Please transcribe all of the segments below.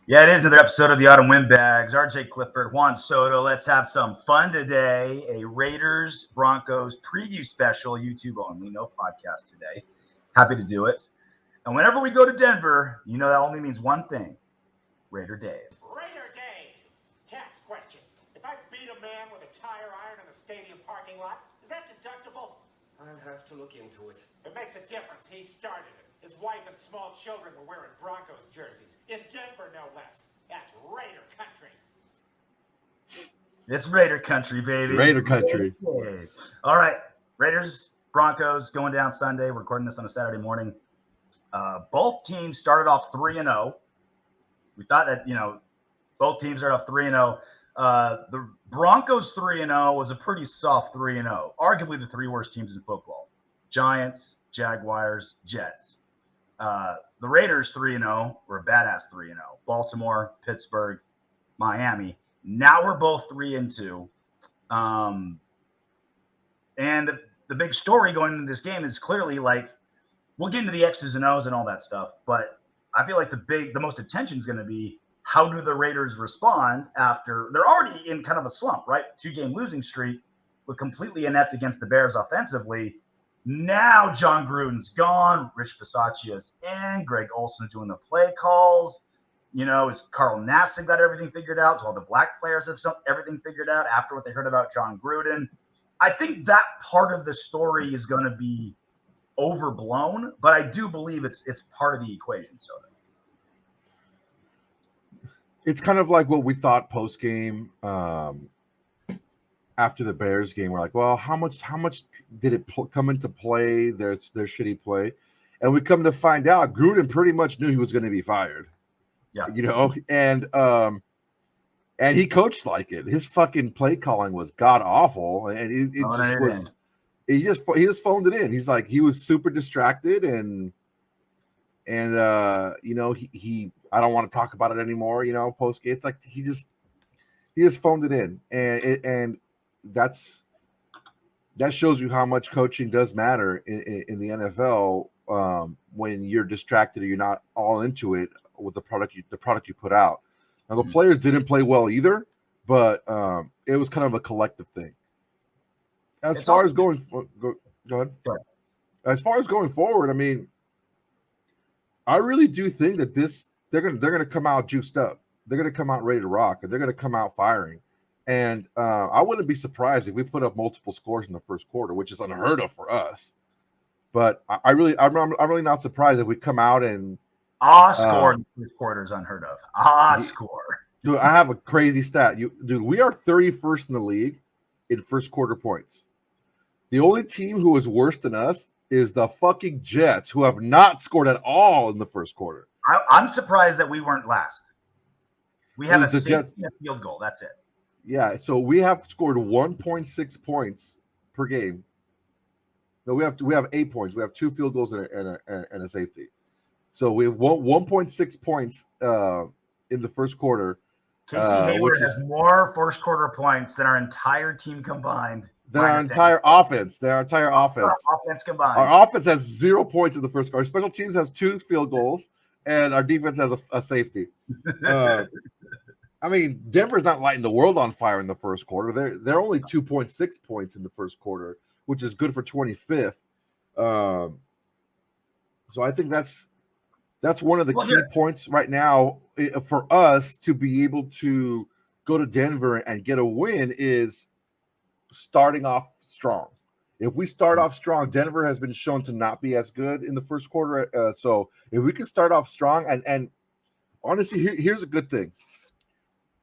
Yeah, it is another episode of the Autumn Windbags. RJ Clifford, Juan Soto. Let's have some fun today. A Raiders Broncos preview special, YouTube only, no podcast today. Happy to do it. And whenever we go to Denver, you know that only means one thing: Raider Dave. Raider Dave. Tax question. If I beat a man with a tire iron in the stadium parking lot, is that deductible? I'll have to look into it. It makes a difference. He started it. His wife and small children were wearing Broncos jerseys. In Denver, no less. That's Raider country. It's Raider country, baby. It's Raider country. All right. Raiders, Broncos going down Sunday. We're recording this on a Saturday morning. Both teams started off 3-0. We thought that, both teams started off 3-0. The Broncos 3-0 was a pretty soft 3-0. Arguably the three worst teams in football: Giants, Jaguars, Jets. The Raiders 3-0 were a badass 3-0. Baltimore, Pittsburgh, Miami. Now we're both 3-2. And the big story going into this game is clearly, like, we'll get into the X's and O's and all that stuff, but I feel like the most attention is going to be, how do the Raiders respond after they're already in kind of a slump, right? 2-game losing streak, but completely inept against the Bears offensively. Now John Gruden's gone. Rich Bisaccia's in. Greg Olson's doing the play calls. Is Carl Nassib got everything figured out? Do all the black players have everything figured out after what they heard about John Gruden? I think that part of the story is going to be overblown, but I do believe it's part of the equation. So it's kind of like what we thought post game. After the Bears game, we're like, well, how much did it come into play, their shitty play? And we come to find out Gruden pretty much knew he was going to be fired. Yeah. And he coached like it. His fucking play calling was god awful, and he just phoned it in. He's like, he was super distracted and he I don't want to talk about it anymore, post game. It's like he just phoned it in, and that shows you how much coaching does matter in the NFL when you're distracted or you're not all into it with the product you put out. Now the players didn't play well either, but it was kind of a collective thing. As far as going forward, I mean, I really do think that they're gonna come out juiced up. They're gonna come out ready to rock, and they're gonna come out firing. And I wouldn't be surprised if we put up multiple scores in the first quarter, which is unheard of for us. But I'm really not surprised if we come out and score in the first quarter is unheard of. Score. Dude, I have a crazy stat. We are 31st in the league in first quarter points. The only team who is worse than us is the fucking Jets, who have not scored at all in the first quarter. I'm surprised that we weren't last. We have a field goal. That's it. Yeah, so we have scored 1.6 points per game. No, we have 8 points. We have 2 field goals and a safety. So we have 1.6 points in the first quarter. Casey Hayward has more first quarter points than our entire team combined. Our entire offense. Offense combined. Our offense has 0 points in the first quarter. Our special teams has 2 field goals, and our defense has a safety. I mean, Denver's not lighting the world on fire in the first quarter. They're only 2.6 points in the first quarter, which is good for 25th. So I think that's one of the key points right now for us to be able to go to Denver and get a win is starting off strong. If we start off strong, Denver has been shown to not be as good in the first quarter. So if we can start off strong, and honestly, here's a good thing.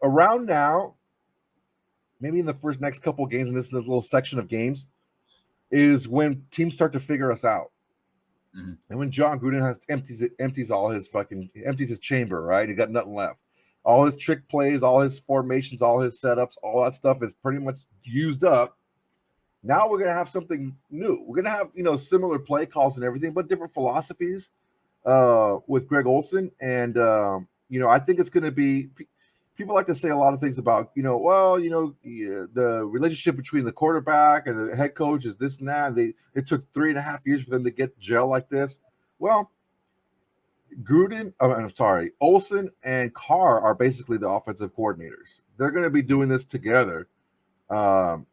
Around now, maybe in the next couple of games, and this is a little section of games, is when teams start to figure us out. Mm-hmm. And when John Gruden empties his chamber, right? He got nothing left. All his trick plays, all his formations, all his setups, all that stuff is pretty much used up. Now we're going to have something new. We're going to have, similar play calls and everything, but different philosophies with Greg Olson. And, I think it's going to be – people like to say a lot of things about, the relationship between the quarterback and the head coach is this and that. It took 3.5 years for them to get gel like this. Well, Olsen and Carr are basically the offensive coordinators. They're going to be doing this together. And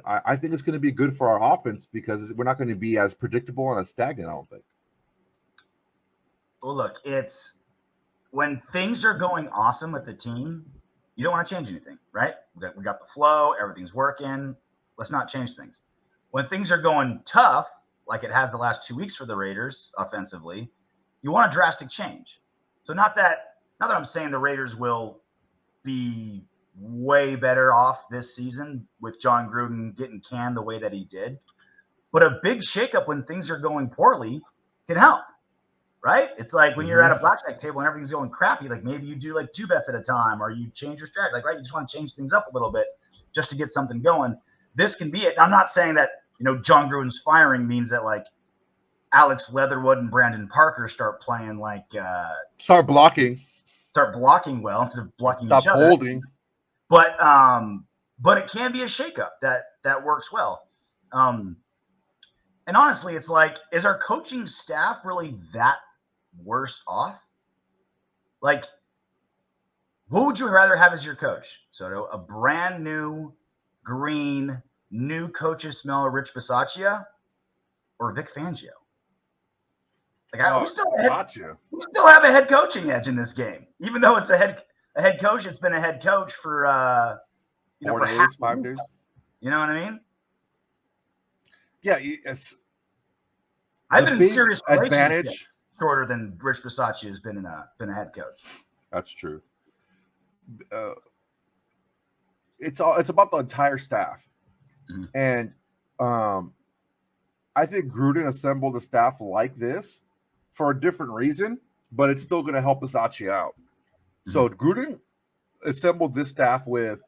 I think it's going to be good for our offense because we're not going to be as predictable and as stagnant, I don't think. Well, look, it's when things are going awesome with the team, you don't want to change anything, right? We got the flow, everything's working. Let's not change things. When things are going tough, like it has the last 2 weeks for the Raiders offensively, you want a drastic change. So not that I'm saying the Raiders will be way better off this season with John Gruden getting canned the way that he did, but a big shakeup when things are going poorly can help. Right? It's like when you're at a blackjack table and everything's going crappy, like maybe you do like 2 bets at a time or you change your strategy. Like, right, you just want to change things up a little bit just to get something going. This can be it. I'm not saying that, John Gruden's firing means that like Alex Leatherwood and Brandon Parker start playing like start blocking well instead of blocking Stop each other. holding. But it can be a shakeup that works well. And honestly, it's like, is our coaching staff really that worse off? Like, what would you rather have as your coach? So a brand new, green, new coaches smell of Rich Bisaccia or Vic Fangio? Like, we still have a head coaching edge in this game, even though it's a head coach. It's been a head coach for 4 days, 5 days. You know what I mean? Yeah, I've been in serious advantage shorter than Rich Bisaccia has been a head coach. That's true. It's about the entire staff, and I think Gruden assembled a staff like this for a different reason, but it's still going to help Bisaccia out. So Gruden assembled this staff with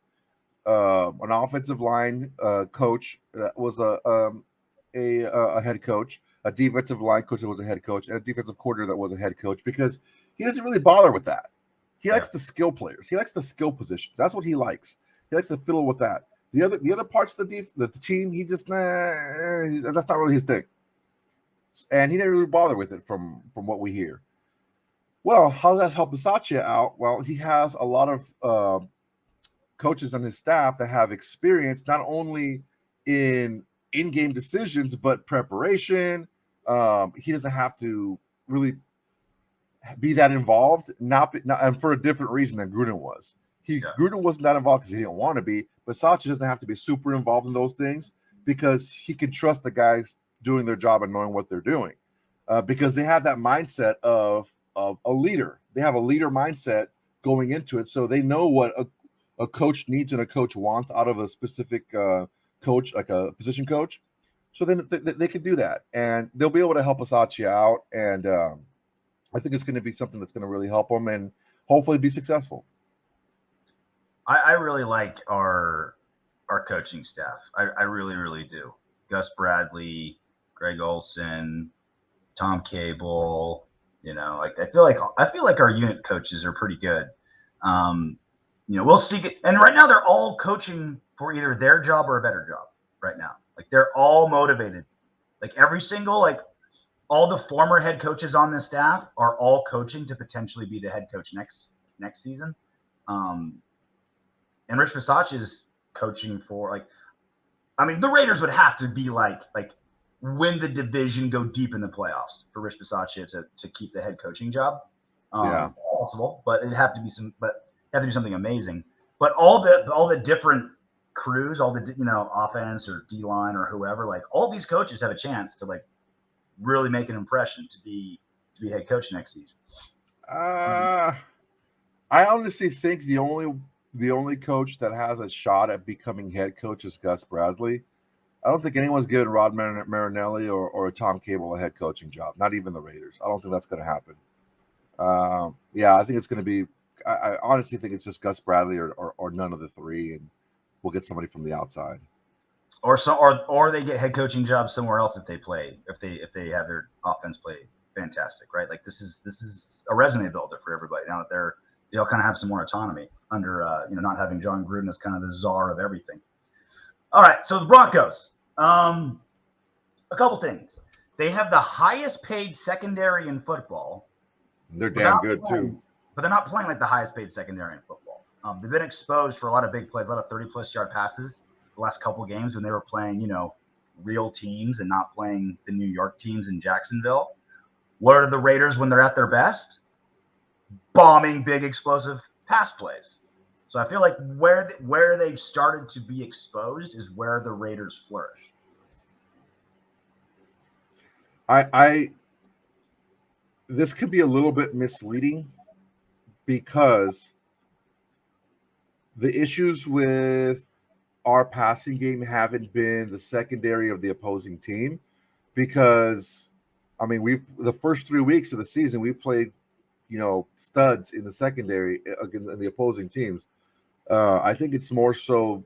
an offensive line coach that was a head coach, a defensive line coach that was a head coach, and a defensive coordinator that was a head coach, because he doesn't really bother with that. He likes the skill players. He likes the skill positions. That's what he likes. He likes to fiddle with that. The other parts of the team, he just that's not really his thing. And he didn't really bother with it from what we hear. Well, how does that help Bisaccia out? Well, he has a lot of coaches on his staff that have experience not only in-game decisions, but preparation. He doesn't have to really be that involved, and for a different reason than Gruden was. Gruden wasn't that involved because he didn't want to be. Bisaccia doesn't have to be super involved in those things because he can trust the guys doing their job and knowing what they're doing, because they have that mindset of a leader. They have a leader mindset going into it, so they know what a coach needs and a coach wants out of a specific coach, like a position coach. So then they can do that, and they'll be able to help Bisaccia out. And I think it's going to be something that's going to really help them and hopefully be successful. I really like our coaching staff. I really, really do. Gus Bradley, Greg Olson, Tom Cable. Like I feel like our unit coaches are pretty good. We'll see. And right now they're all coaching for either their job or a better job right now. Like they're all motivated. Like every single, like all the former head coaches on this staff are all coaching to potentially be the head coach next season. And Rich Bisaccia is coaching for the Raiders would have to be like win the division, go deep in the playoffs for Rich Bisaccia to keep the head coaching job. Possible, but it'd have to be something amazing. But all the different crews, all the offense or D line or whoever, like all these coaches have a chance to like really make an impression to be head coach next season. I honestly think the only coach that has a shot at becoming head coach is Gus Bradley. I don't think anyone's given Rod Marinelli or Tom Cable a head coaching job, not even the Raiders. I don't think that's going to happen. I think it's going to be – I honestly think it's just Gus Bradley or none of the three, and we'll get somebody from the outside. Or they get head coaching jobs somewhere else if they have their offense play fantastic, right? Like this is a resume builder for everybody now that they'll kind of have some more autonomy under not having John Gruden as kind of the czar of everything. All right, so the Broncos. A couple things. They have the highest paid secondary in football. They're damn good too. But they're not playing like the highest paid secondary in football. They've been exposed for a lot of big plays, a lot of 30-plus yard passes the last couple games when they were playing, real teams and not playing the New York teams in Jacksonville. What are the Raiders when they're at their best? Bombing big explosive pass plays. So I feel like where they've started to be exposed is where the Raiders flourish. This could be a little bit misleading because the issues with our passing game haven't been the secondary of the opposing team, because the first 3 weeks of the season we played studs in the secondary against the opposing teams. I think it's more so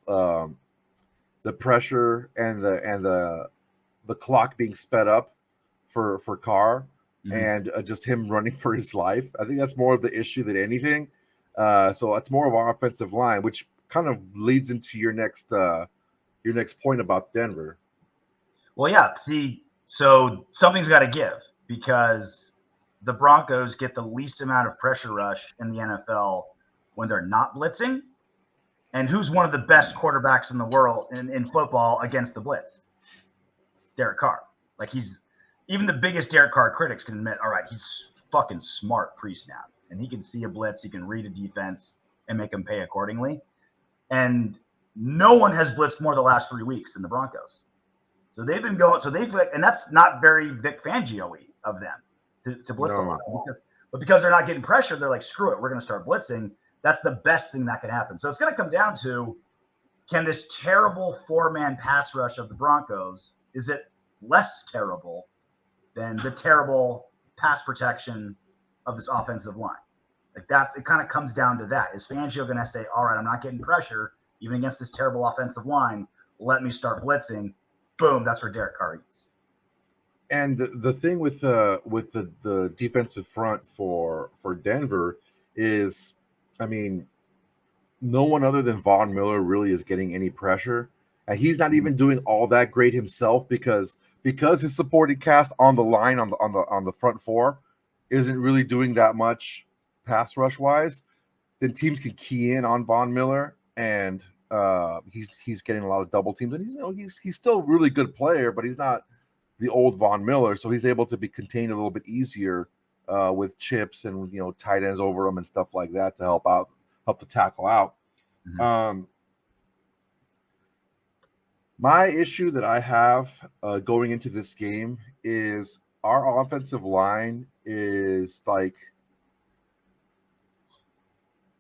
the pressure and the clock being sped up for Carr, and just him running for his life. I think that's more of the issue than anything. So it's more of our offensive line, which kind of leads into your next point about Denver. Well, yeah. See, so something's got to give, because the Broncos get the least amount of pressure rush in the NFL when they're not blitzing. And who's one of the best quarterbacks in the world in football against the blitz? Derek Carr. Like, even the biggest Derek Carr critics can admit, all right, he's fucking smart pre-snap. And he can see a blitz, he can read a defense, and make them pay accordingly. And no one has blitzed more the last 3 weeks than the Broncos. So they've been going, and that's not very Vic Fangio-y of them to blitz a lot. Because they're not getting pressure, they're like, screw it, we're going to start blitzing. That's the best thing that can happen. So it's going to come down to, can this terrible four-man pass rush of the Broncos, is it less terrible than the terrible pass protection of this offensive line? Like, it kind of comes down to that. Is Fangio going to say, all right, I'm not getting pressure even against this terrible offensive line, let me start blitzing? Boom, that's where Derek Carr eats. And the thing with the defensive front for Denver is, no one other than Von Miller really is getting any pressure, and he's not even doing all that great himself because his supporting cast on the line on the front four isn't really doing that much pass rush wise. Then teams can key in on Von Miller, and he's getting a lot of double teams, and he's still a really good player, but he's not the old Von Miller, so he's able to be contained a little bit easier with chips and tight ends over him and stuff like that to help the tackle out. My issue that I have going into this game is our offensive line is like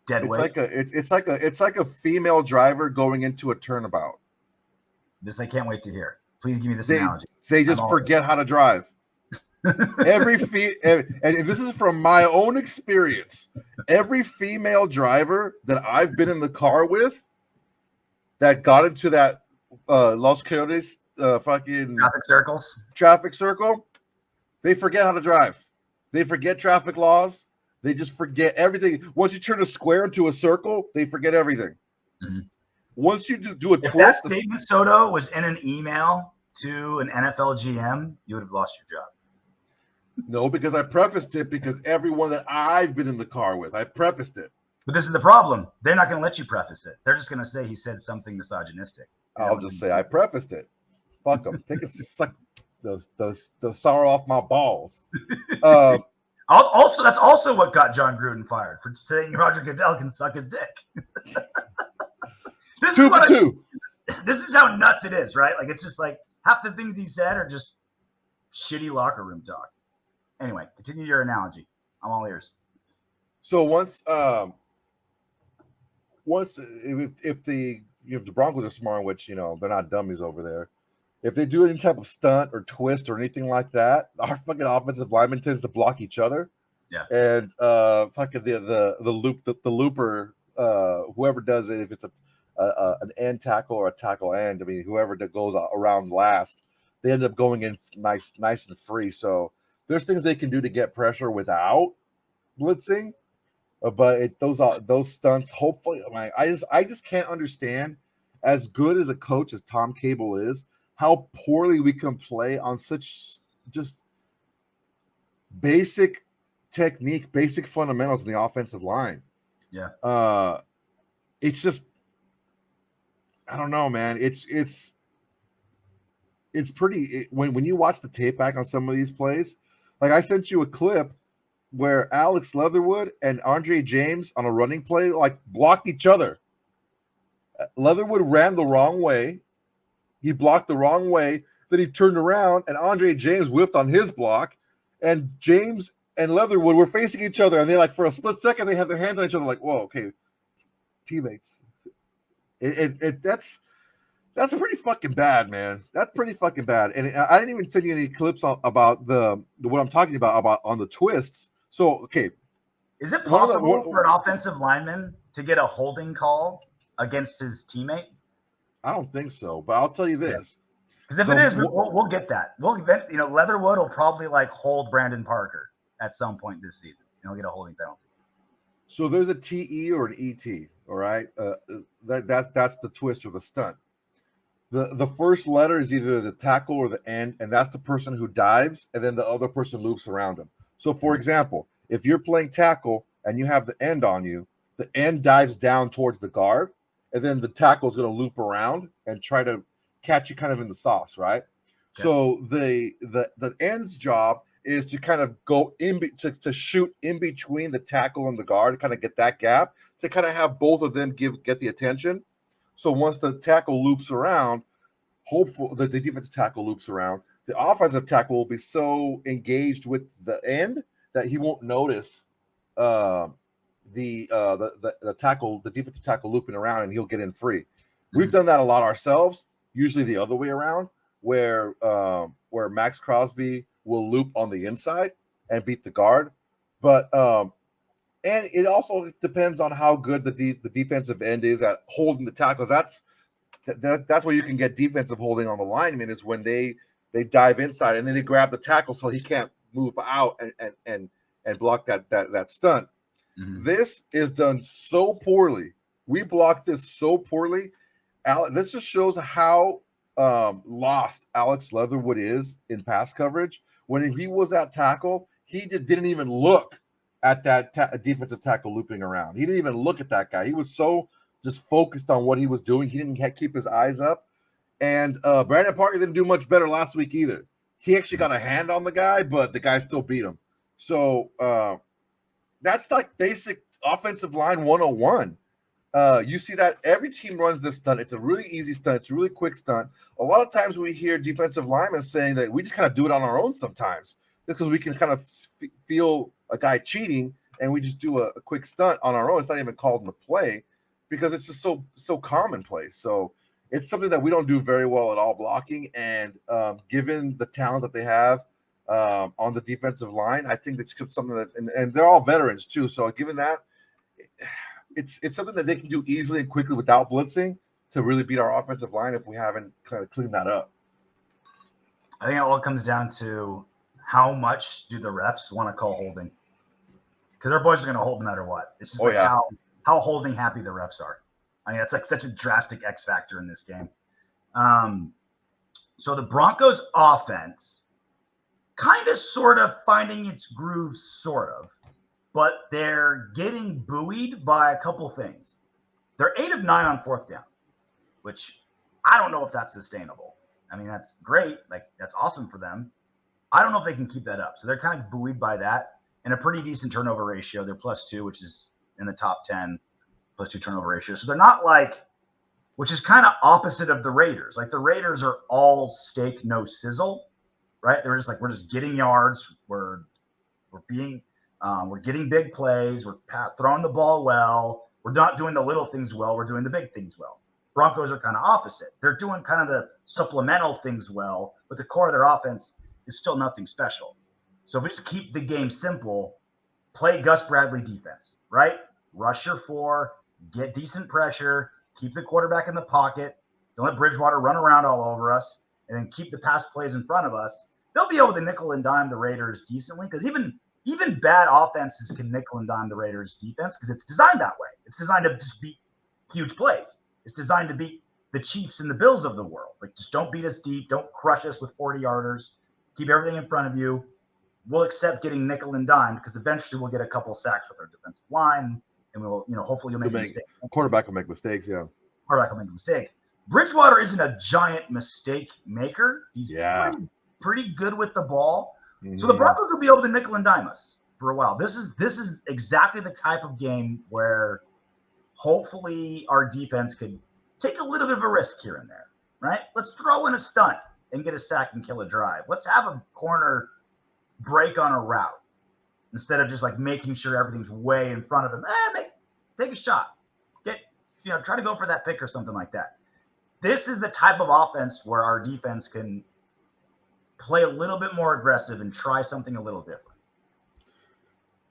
dead weight. It's like a female driver going into a turnabout. This I can't wait to hear. Please give me this analogy. They just forget how to drive. And this is from my own experience. Every female driver that I've been in the car with that got into that Los Coyotes fucking traffic circle, they forget how to drive. They forget traffic laws. They just forget everything. Once you turn a square into a circle, they forget everything. Mm-hmm. Once you do a if twist, that statement, Soto, was in an email to an NFL GM, you would have lost your job. No, because I prefaced it, because everyone that I've been in the car with, I prefaced it. But this is the problem. They're not going to let you preface it. They're just going to say he said something misogynistic. I'll just say I prefaced it. Fuck them. Take a suck the sorrow off my balls. Also, that's also what got John Gruden fired, for saying Roger Goodell can suck his dick. This is how nuts it is, right? Like, it's just like half the things he said are just shitty locker room talk. Anyway, continue your analogy. I'm all ears. So if the Broncos are smart, which they're not dummies over there, if they do any type of stunt or twist or anything like that, our fucking offensive lineman tends to block each other. Yeah. And fucking the looper, whoever does it, if it's an end tackle or a tackle end, whoever that goes around last, they end up going in nice and free. So there's things they can do to get pressure without blitzing, but those stunts. Hopefully, I just can't understand, as good as a coach as Tom Cable is, how poorly we can play on such just basic technique, basic fundamentals in the offensive line. Yeah. It's just, I don't know, man. It's pretty, when you watch the tape back on some of these plays, like I sent you a clip where Alex Leatherwood and Andre James on a running play like blocked each other. Leatherwood ran the wrong way. He blocked the wrong way. Then he turned around and Andre James whiffed on his block. And James and Leatherwood were facing each other. And they like for a split second, they had their hands on each other like, whoa, okay, teammates. That's pretty fucking bad, man. That's pretty fucking bad. And I didn't even send you any clips about what I'm talking about on the twists. So, okay. Is it possible for an offensive lineman to get a holding call against his teammate? I don't think so, but I'll tell you this. Because if it is, we'll get that. Leatherwood will probably like hold Brandon Parker at some point this season. He'll get a holding penalty. So there's a TE or an ET, all right? That's the twist or the stunt. The first letter is either the tackle or the end, and that's the person who dives, and then the other person loops around him. So, for example, if you're playing tackle and you have the end on you, the end dives down towards the guard, and then the tackle is going to loop around and try to catch you kind of in the sauce, right? Yeah. So the end's job is to kind of go to shoot in between the tackle and the guard, kind of get that gap, to kind of have both of them get the attention. So once the tackle loops around, hopefully the defensive tackle loops around, the offensive tackle will be so engaged with the end that he won't notice the defensive tackle looping around, and he'll get in free. Mm-hmm. We've done that a lot ourselves, usually the other way around, where Max Crosby will loop on the inside and beat the guard. But and it also depends on how good the defensive end is at holding the tackles. That's where you can get defensive holding on the lineman, is when they dive inside and then they grab the tackle so he can't move out and block that stunt. Mm-hmm. This is done so poorly. We blocked this so poorly. This just shows how lost Alex Leatherwood is in pass coverage. When he was at tackle, he just didn't even look at that defensive tackle looping around. He didn't even look at that guy. He was so just focused on what he was doing. He didn't keep his eyes up. And Brandon Parker didn't do much better last week either. He actually got a hand on the guy, but the guy still beat him. So that's like basic offensive line 101. You see that every team runs this stunt. It's a really easy stunt. It's a really quick stunt. A lot of times we hear defensive linemen saying that we just kind of do it on our own sometimes, because we can kind of feel a guy cheating and we just do a quick stunt on our own. It's not even called in the play because it's just so commonplace. So it's something that we don't do very well at all, blocking. And given the talent that they have on the defensive line, I think that's something that, and they're all veterans too. So given that, it's something that they can do easily and quickly without blitzing to really beat our offensive line if we haven't kind of cleaned that up. I think it all comes down to how much do the refs want to call holding? Because our boys are going to hold no matter what. It's just how holding happy the refs are. I mean, that's like such a drastic X factor in this game. So the Broncos offense kind of sort of finding its groove, sort of, but they're getting buoyed by a couple things. They're 8 of 9 on fourth down, which I don't know if that's sustainable. I mean, that's great. Like, that's awesome for them. I don't know if they can keep that up. So they're kind of buoyed by that, and a pretty decent turnover ratio. They're +2, which is in the top 10, +2 turnover ratio. So they're not like, which is kind of opposite of the Raiders. Like, the Raiders are all steak, no sizzle, right? They're just like, we're just getting yards. We're getting big plays. We're throwing the ball well. We're not doing the little things well. We're doing the big things well. Broncos are kind of opposite. They're doing kind of the supplemental things well, but the core of their offense is still nothing special. So if we just keep the game simple, play Gus Bradley defense, right? Rush your 4, get decent pressure, keep the quarterback in the pocket, don't let Bridgewater run around all over us, and then keep the pass plays in front of us. They'll be able to nickel and dime the Raiders decently, because even bad offenses can nickel and dime the Raiders defense because it's designed that way. It's designed to just beat huge plays. It's designed to beat the Chiefs and the Bills of the world. Like, just don't beat us deep. Don't crush us with 40-yarders. keep everything in front of you. We'll accept getting nickel and dime because eventually we'll get a couple sacks with our defensive line, and we'll, hopefully you'll make a mistake. Quarterback will make mistakes, yeah. Quarterback will make a mistake. Bridgewater isn't a giant mistake maker. He's pretty good with the ball. Mm-hmm. So the Broncos will be able to nickel and dime us for a while. This is exactly the type of game where hopefully our defense could take a little bit of a risk here and there, right? Let's throw in a stunt and get a sack and kill a drive. Let's have a corner break on a route instead of just like making sure everything's way in front of him. Take a shot. Try to go for that pick or something like that. This is the type of offense where our defense can play a little bit more aggressive and try something a little different.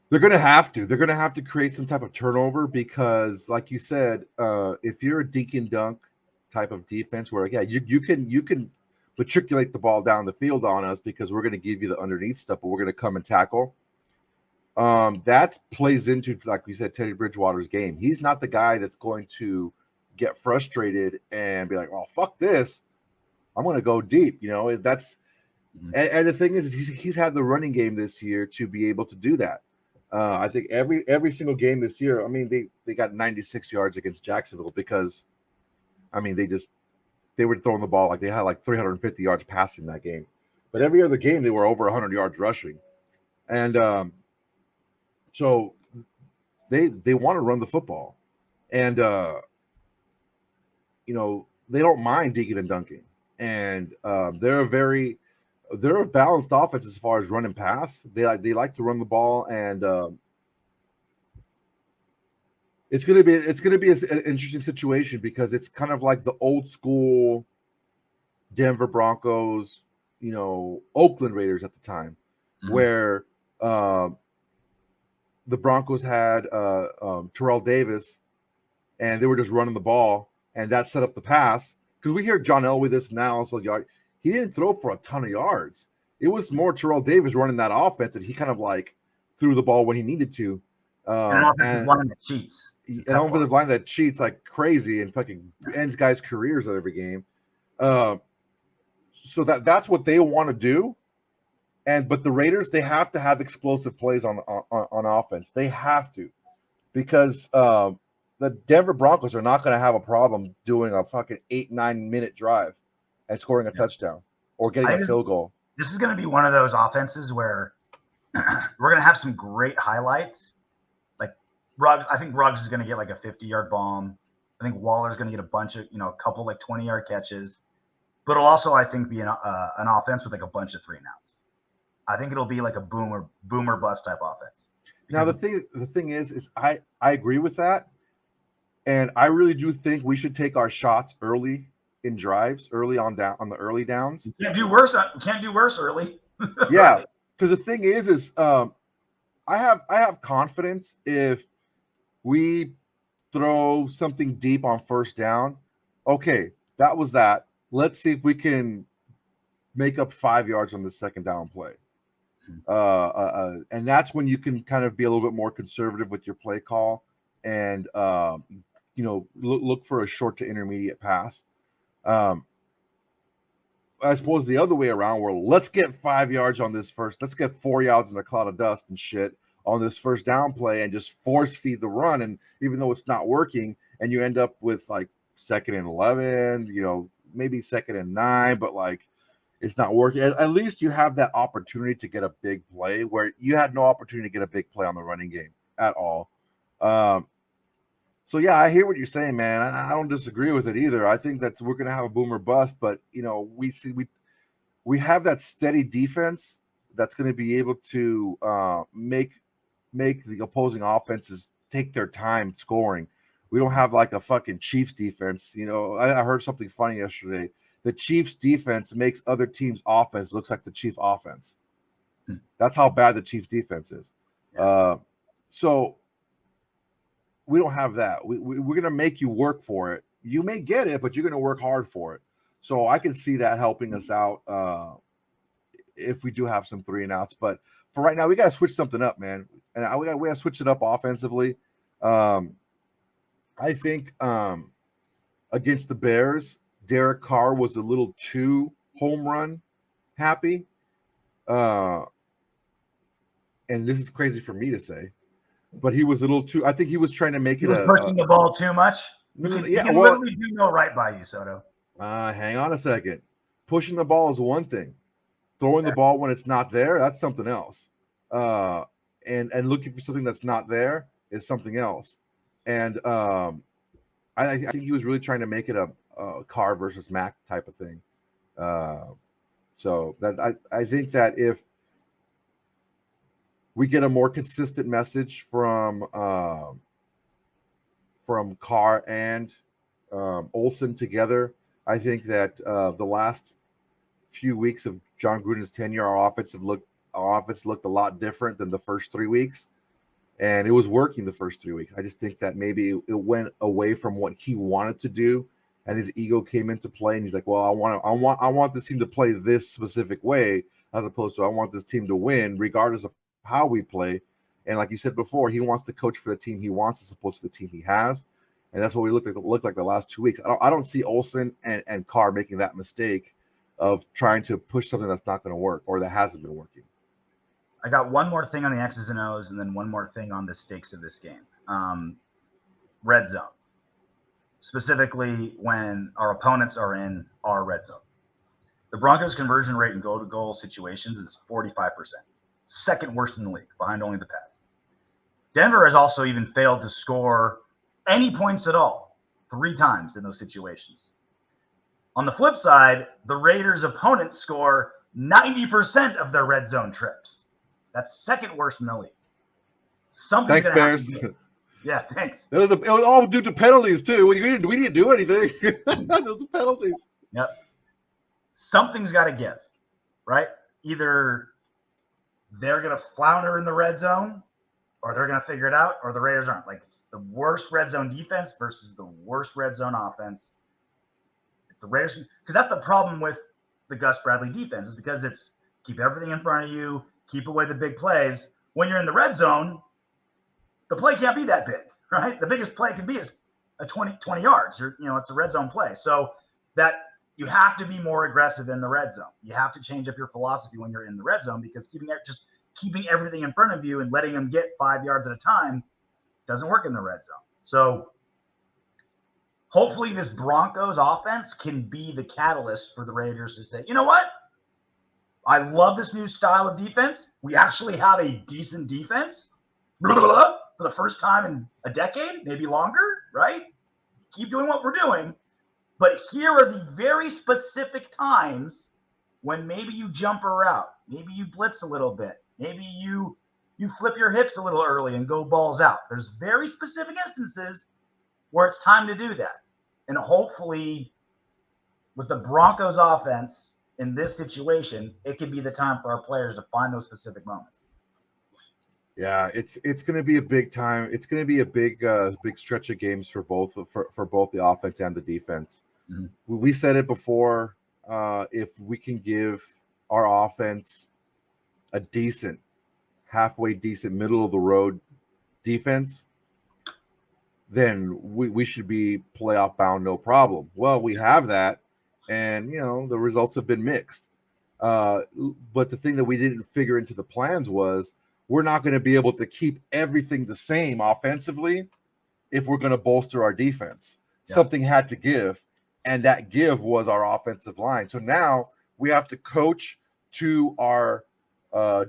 They're going to have to. They're going to have to create some type of turnover because, like you said, if you're a dink and dunk type of defense where, you can matriculate the ball down the field on us because we're going to give you the underneath stuff, but we're going to come and tackle. That plays into, like we said, Teddy Bridgewater's game. He's not the guy that's going to get frustrated and be like, "Oh, fuck this! I'm going to go deep." That's and the thing is he's had the running game this year to be able to do that. I think every single game this year. I mean, they got 96 yards against Jacksonville because, I mean, they were throwing the ball like they had like 350 yards passing that game, but every other game they were over 100 yards rushing, and so they want to run the football, and they don't mind dinking and dunking, and they're a balanced offense as far as run and pass. They like to run the ball, and it's gonna be an interesting situation because it's kind of like the old school Denver Broncos, Oakland Raiders at the time, where the Broncos had Terrell Davis, and they were just running the ball, and that set up the pass. Because we hear John Elway this now, so he didn't throw for a ton of yards. It was more Terrell Davis running that offense, and he kind of like threw the ball when he needed to. And an offensive line that cheats. An offensive line that cheats like crazy and fucking ends guys' careers at every game. So that's what they want to do. But the Raiders, they have to have explosive plays on offense. They have to, because the Denver Broncos are not going to have a problem doing a fucking 8-9 minute drive and scoring a touchdown or getting a field goal. This is going to be one of those offenses where we're going to have some great highlights. Like Ruggs, I think Ruggs is going to get like a 50-yard bomb. I think Waller's going to get a bunch of, a couple like 20-yard catches. But it'll also, I think, be an offense with like a bunch of 3-and-outs. I think it'll be like a boomer bust type offense. Now the thing is I agree with that, and I really do think we should take our shots early in drives, early on the early downs. You can't do worse. Can't do worse early. Yeah, because the thing is I have confidence if we throw something deep on first down. Okay, that was that. Let's see if we can make up 5 yards on the second down play. And that's when you can kind of be a little bit more conservative with your play call and look for a short to intermediate pass. I suppose the other way around, where let's get 5 yards on this first, let's get 4 yards in a cloud of dust and shit on this first down play and just force feed the run. And even though it's not working, and you end up with like 2nd and 11, maybe 2nd and 9, but like it's not working. At least you have that opportunity to get a big play where you had no opportunity to get a big play on the running game at all. So yeah, I hear what you're saying, man. I don't disagree with it either. I think that we're going to have a boomer bust, but we have that steady defense that's going to be able to make the opposing offenses take their time scoring. We don't have like a fucking Chiefs defense. I heard something funny yesterday. The Chiefs defense makes other teams' offense looks like the Chiefs offense. That's how bad the Chiefs defense is. So we don't have that. We're going to make you work for it. You may get it, but you're going to work hard for it. So I can see that helping us out if we do have some 3-and-outs. But for right now, we got to switch something up, man. And we got to switch it up offensively. I think against the Bears, Derek Carr was a little too home run happy. And this is crazy for me to say, but he was a little too. I think he was trying to make He it was pushing the ball too much. He can literally do no right by you, Soto. Hang on a second. Pushing the ball is one thing. Throwing the ball when it's not there, that's something else. And looking for something that's not there is something else. And I think he was really trying to make it a Carr versus Mac type of thing. So that I think that if we get a more consistent message from Carr and Olsen together, I think that the last few weeks of John Gruden's tenure, our offense looked a lot different than the first 3 weeks, and it was working the first 3 weeks. I just think that maybe it went away from what he wanted to do, and his ego came into play, and he's like, "Well, I want this team to play this specific way, as opposed to I want this team to win, regardless of how we play." And like you said before, he wants to coach for the team he wants as opposed to the team he has, and that's what we looked like the last 2 weeks. I don't see Olsen and Carr making that mistake of trying to push something that's not going to work or that hasn't been working. I got one more thing on the X's and O's, and then one more thing on the stakes of this game. Red zone, specifically when our opponents are in our red zone. The Broncos' conversion rate in goal-to-goal situations is 45%, second worst in the league, behind only the Pats. Denver has also even failed to score any points at all 3 times in those situations. On the flip side, the Raiders' opponents score 90% of their red zone trips. That's second worst in the league. Thanks, Bears. Yeah, thanks. It was all due to penalties too. We didn't do anything. Those are penalties. Yep. Something's got to give, right? Either they're going to flounder in the red zone, or they're going to figure it out, or the Raiders aren't. Like, it's the worst red zone defense versus the worst red zone offense. The Raiders, because that's the problem with the Gus Bradley defense, is because it's keep everything in front of you, keep away the big plays. When you're in the red zone, the play can't be that big, right? The biggest play can be is a 20 yards. It's a red zone play. So that you have to be more aggressive in the red zone. You have to change up your philosophy when you're in the red zone, because keeping everything in front of you and letting them get 5 yards at a time doesn't work in the red zone. So hopefully this Broncos offense can be the catalyst for the Raiders to say, you know what? I love this new style of defense. We actually have a decent defense for the first time in a decade, maybe longer, right? Keep doing what we're doing. But here are the very specific times when maybe you jump her out. Maybe you blitz a little bit. Maybe you flip your hips a little early and go balls out. There's very specific instances where it's time to do that. And hopefully with the Broncos offense in this situation, it could be the time for our players to find those specific moments. Yeah, it's going to be a big time. It's going to be a big stretch of games for both the offense and the defense. Mm-hmm. We said it before. If we can give our offense a decent, halfway decent, middle of the road defense, then we should be playoff bound, no problem. Well, we have that, and the results have been mixed. But the thing that we didn't figure into the plans was we're not going to be able to keep everything the same offensively if we're going to bolster our defense. Yeah. Something had to give, and that give was our offensive line. So now we have to coach to our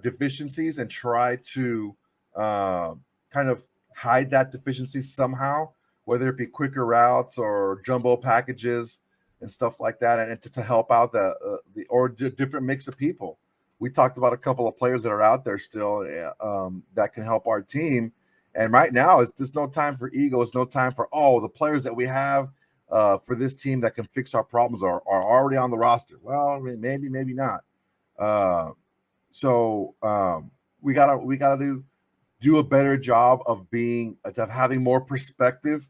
deficiencies and try to kind of hide that deficiency somehow, whether it be quicker routes or jumbo packages and stuff like that, and to help out the different mix of people. We talked about a couple of players that are out there still that can help our team. And right now, it's just no time for ego. It's no time for, the players that we have for this team that can fix our problems are already on the roster. Well, maybe not. So we gotta do a better job of having more perspective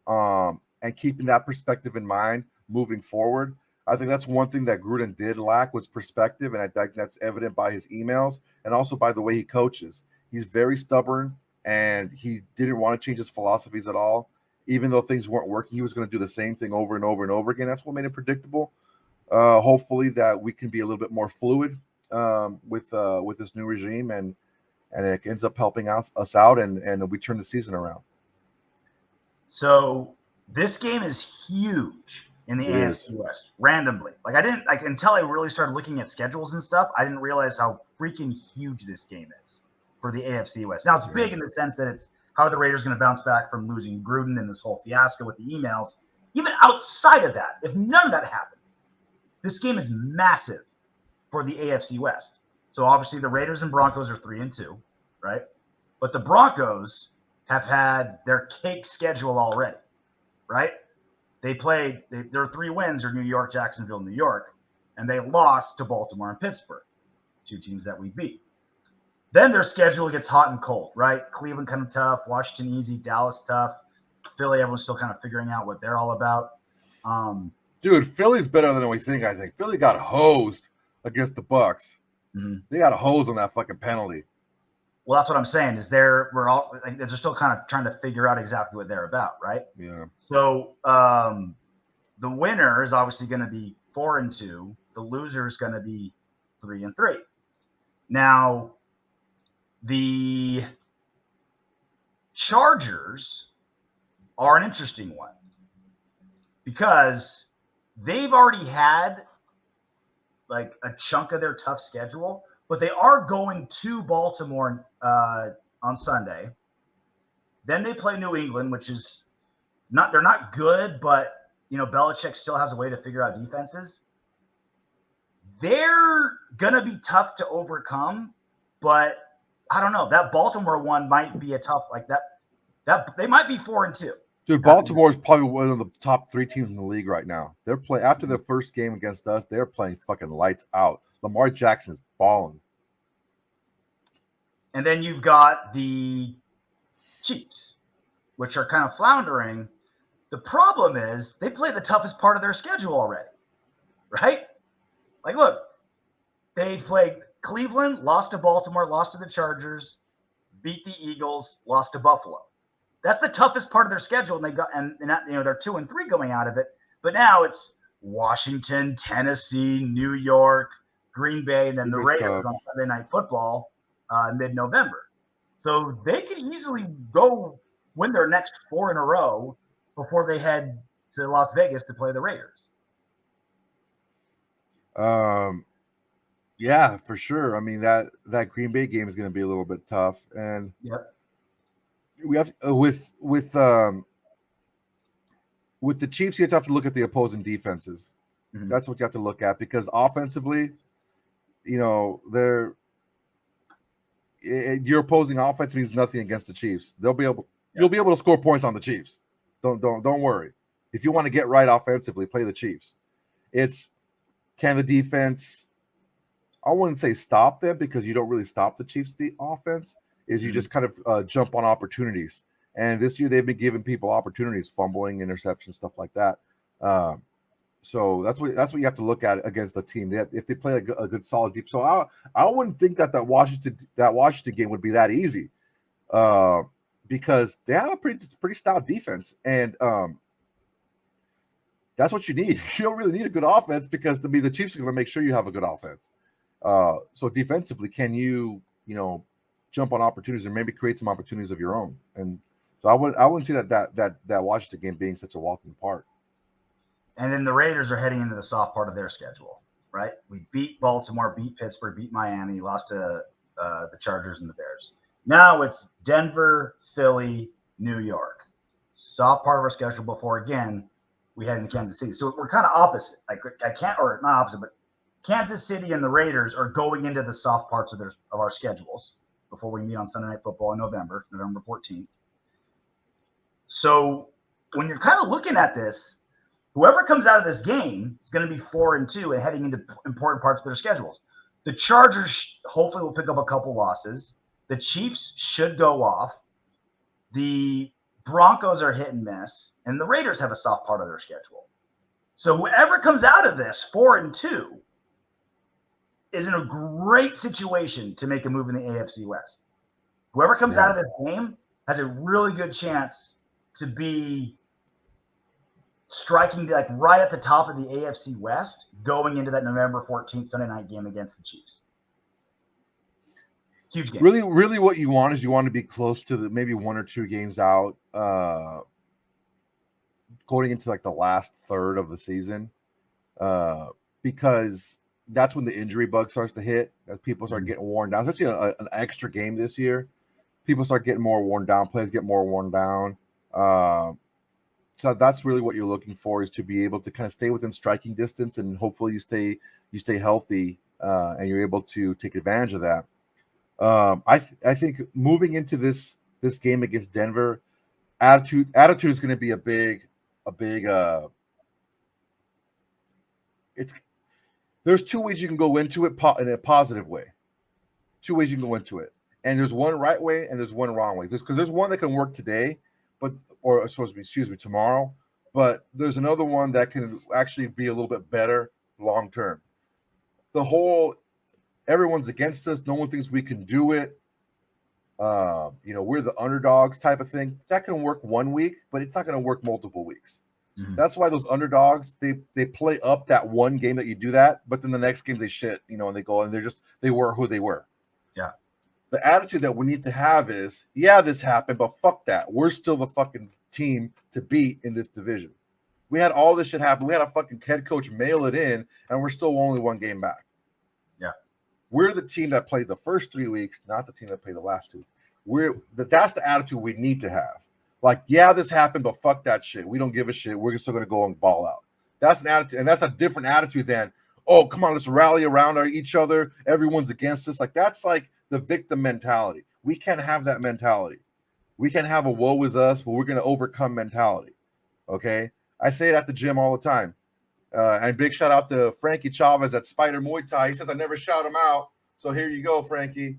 and keeping that perspective in mind moving forward. I think that's one thing that Gruden did lack was perspective, and I think that's evident by his emails and also by the way he coaches. He's very stubborn, and he didn't want to change his philosophies at all. Even though things weren't working, he was going to do the same thing over and over and over again. That's what made it predictable. Hopefully that we can be a little bit more fluid with this new regime, and it ends up helping us out, and we turn the season around. So this game is huge in the AFC West. Randomly, like I didn't like until I really started looking at schedules and stuff. I didn't realize how freaking huge this game is for the AFC West. Now it's big in the sense that it's how are the Raiders going to bounce back from losing Gruden and this whole fiasco with the emails. Even outside of that, if none of that happened, this game is massive for the AFC West. So obviously the Raiders and Broncos are 3-2, right? But the Broncos have had their cake schedule already, right? They played their 3 wins are New York, Jacksonville, New York, and they lost to Baltimore and Pittsburgh, 2 teams that we beat. Then their schedule gets hot and cold, right? Cleveland kind of tough, Washington easy, Dallas tough, Philly, everyone's still kind of figuring out what they're all about. Dude, Philly's better than we think. I think Philly got hosed against the Bucks. Mm-hmm. They got a hose on that fucking penalty. Well, that's what I'm saying. Is they're still kind of trying to figure out exactly what they're about, right? Yeah. So the winner is obviously going to be 4-2. The loser is going to be 3-3. Now, the Chargers are an interesting one because they've already had like a chunk of their tough schedule, but they are going to Baltimore on Sunday. Then they play New England, which is they're not good, but Belichick still has a way to figure out defenses. They're gonna be tough to overcome, but I don't know. That Baltimore one might be a tough that they might be 4-2. Dude, Baltimore is probably one of the top 3 teams in the league right now. They're playing after their first game against us. They're playing fucking lights out. Lamar Jackson is balling. And then you've got the Chiefs, which are kind of floundering. The problem is they play the toughest part of their schedule already, right? Like, look, they played Cleveland, lost to Baltimore, lost to the Chargers, beat the Eagles, lost to Buffalo. That's the toughest part of their schedule, and they're 2-3 going out of it. But now it's Washington, Tennessee, New York, Green Bay, and then the Raiders on Sunday Night Football mid-November. So they could easily go win their next 4 in a row before they head to Las Vegas to play the Raiders. Yeah, for sure. I mean that Green Bay game is going to be a little bit tough, and we have with the Chiefs, you have to look at the opposing defenses. Mm-hmm. That's what you have to look at because offensively, your opposing offense means nothing against the Chiefs. You'll be able to score points on the Chiefs. Don't worry. If you want to get right offensively, play the Chiefs. Can the defense? I wouldn't say stop them because you don't really stop the Chiefs' offense. You just kind of jump on opportunities. And this year they've been giving people opportunities, fumbling, interceptions, stuff like that. So that's what you have to look at against the team. If they play a good solid deep. So I wouldn't think that Washington game would be that easy, because they have a pretty stout defense, and that's what you need. You don't really need a good offense because the Chiefs are going to make sure you have a good offense. So defensively, can you jump on opportunities or maybe create some opportunities of your own? And so I wouldn't see that Washington game being such a walk in the park. And then the Raiders are heading into the soft part of their schedule, right? We beat Baltimore, beat Pittsburgh, beat Miami, lost to the Chargers and the Bears. Now it's Denver, Philly, New York. Soft part of our schedule before, again, we head into Kansas City. So we're kind of opposite. Like not opposite, but Kansas City and the Raiders are going into the soft parts of our schedules before we meet on Sunday Night Football in November 14th. So when you're kind of looking at this, whoever comes out of this game is going to be 4-2 and heading into important parts of their schedules. The Chargers hopefully will pick up a couple losses. The Chiefs should go off. The Broncos are hit and miss, and the Raiders have a soft part of their schedule. So whoever comes out of this 4-2 is in a great situation to make a move in the AFC West. Whoever comes out of this game has a really good chance to be striking right at the top of the AFC West going into that November 14th Sunday night game against the Chiefs. Huge game. Really, what you want is you want to be close to maybe 1 or 2 games out, going into like the last third of the season, because that's when the injury bug starts to hit. As people start getting worn down, especially an extra game this year. People start getting more worn down. Players get more worn down. So that's really what you're looking for, is to be able to kind of stay within striking distance, and hopefully you stay healthy, and you're able to take advantage of that. I think moving into this game against Denver, attitude is going to be a big. There's 2 ways you can go into it in a positive way. 2 ways you can go into it, and there's one right way and there's one wrong way. Because there's one that can work today, or supposed to be, excuse me, tomorrow. But there's another one that can actually be a little bit better long term. The whole everyone's against us, no one thinks we can do it. We're the underdogs type of thing. That can work 1 week, but it's not going to work multiple weeks. Mm-hmm. That's why those underdogs, they play up that one game that you do that, but then the next game they shit, and they go and they were who they were. Yeah. The attitude that we need to have is, yeah, this happened, but fuck that. We're still the fucking team to beat in this division. We had all this shit happen. We had a fucking head coach mail it in, and we're still only 1 game back. Yeah. We're the team that played the first 3 weeks, not the team that played the last 2 weeks. That's the attitude we need to have. Like, yeah, this happened, but fuck that shit. We don't give a shit. We're still going to go and ball out. That's an attitude, and that's a different attitude than, oh, come on, let's rally around each other. Everyone's against us. Like, that's like the victim mentality. We can't have that mentality. We can have a woe is us, but we're going to overcome mentality. Okay? I say it at the gym all the time. And big shout out to Frankie Chavez at Spider Muay Thai. He says I never shout him out. So here you go, Frankie.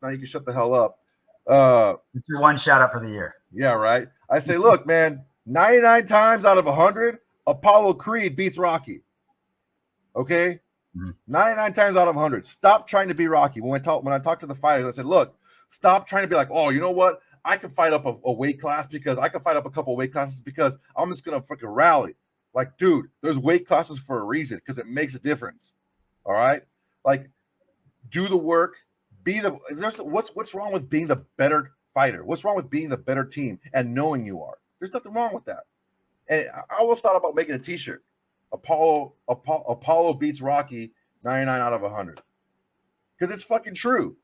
Now you can shut the hell up. It's your one shout out for the year. Yeah, right. I say, look, man, 99 times out of 100, Apollo Creed beats Rocky. Okay? Mm-hmm. 99 times out of 100. Stop trying to be Rocky. When I talk to the fighters, I said, look, stop trying to be like, oh, you know what? I can fight up a weight class because I can fight up a couple of weight classes because I'm just going to freaking rally. Like, dude, there's weight classes for a reason because it makes a difference. All right? Like, do the work. What's wrong with being the better fighter? What's wrong with being the better team and knowing you are? There's nothing wrong with that. And I always thought about making a T-shirt. Apollo beats Rocky 99 out of 100 because it's fucking true.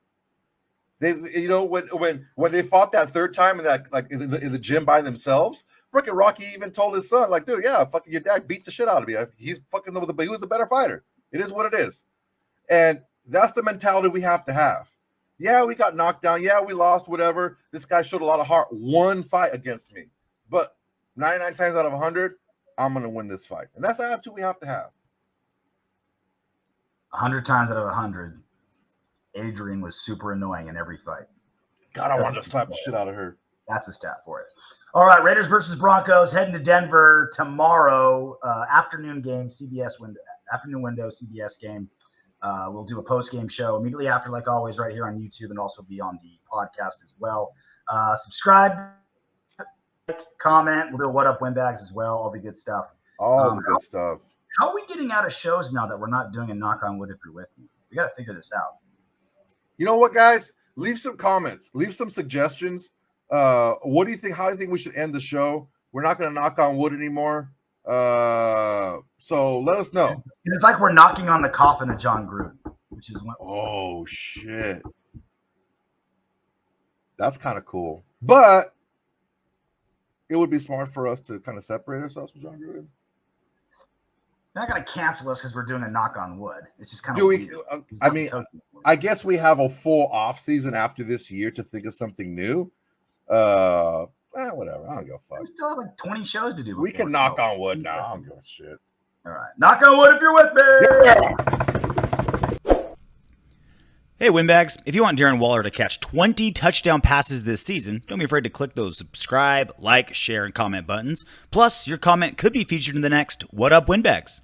They, when they fought that third time in that in the gym by themselves, freaking Rocky even told his son, like, dude, yeah, fucking your dad beat the shit out of me. He was the better fighter. It is what it is, and that's the mentality we have to have. Yeah, we got knocked down. Yeah, we lost. Whatever. This guy showed a lot of heart. One fight against me, but 99 times out of 100. I'm going to win this fight. And that's the attitude we have to have. 100 times out of 100, Adrian was super annoying in every fight. God, I wanted to slap the shit out of her. That's a stat for it. All right, Raiders versus Broncos heading to Denver tomorrow. Afternoon game, afternoon window, CBS game. We'll do a post-game show immediately after, like always, right here on YouTube, and also be on the podcast as well. Subscribe. Comment. We'll do a What Up Windbags as well. All the good stuff. All the good stuff. How are we getting out of shows now that we're not doing a knock on wood if you're with me? We got to figure this out. You know what, guys? Leave some comments. Leave some suggestions. What do you think? How do you think we should end the show? We're not going to knock on wood anymore. So let us know. It's like we're knocking on the coffin of John Gruden, which is one. Oh, shit. That's kind of cool. But it would be smart for us to kind of separate ourselves from John Gruden. They're not going to cancel us because we're doing a knock on wood. It's just kind of I guess we have a full off season after this year to think of something new. Whatever. I don't give a fuck. We still have like 20 shows to do. We can knock on wood now. I don't give a shit. All right. Knock on wood if you're with me. Yeah. Hey, Windbags, if you want Darren Waller to catch 20 touchdown passes this season, don't be afraid to click those subscribe, like, share, and comment buttons. Plus, your comment could be featured in the next What Up Windbags.